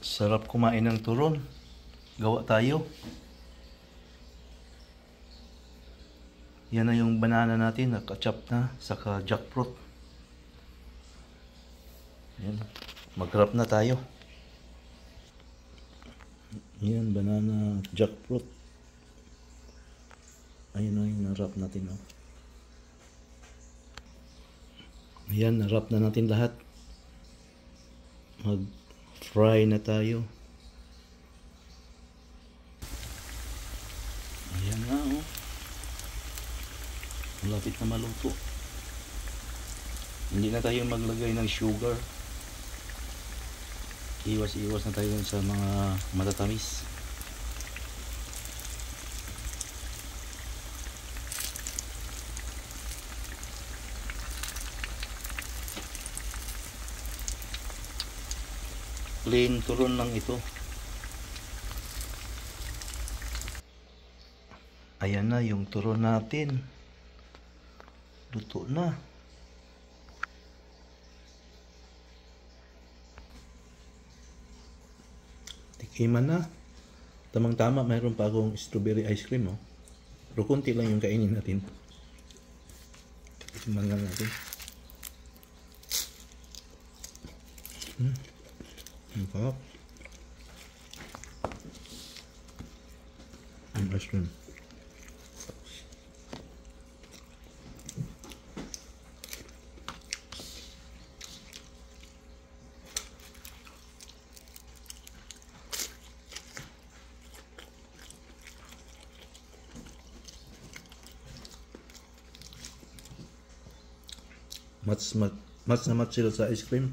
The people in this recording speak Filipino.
Sarap kumain ng turon. Gawa tayo. Yan na yung banana natin, nakachop na, saka jackfruit. Yan. Mag-wrap na tayo. Yan, banana, jackfruit. Ayun na yung na-wrap natin. Oh. Ayan, na-wrap na natin lahat. Mag-fry na tayo. Ayan na, oh. Malapit na maluto. Hindi na tayo maglagay ng sugar. Iwas-iwas na tayo sa mga matatamis. Plain turon lang ito. Ayan na yung turon natin. Luto na. Tikiman na. Tamang-tama, mayroon pa akong strawberry ice cream. Oh. Pero konti lang yung kainin natin. Tikiman lang natin. Ang sarap. Ang ice cream. Match na match sila sa ice cream.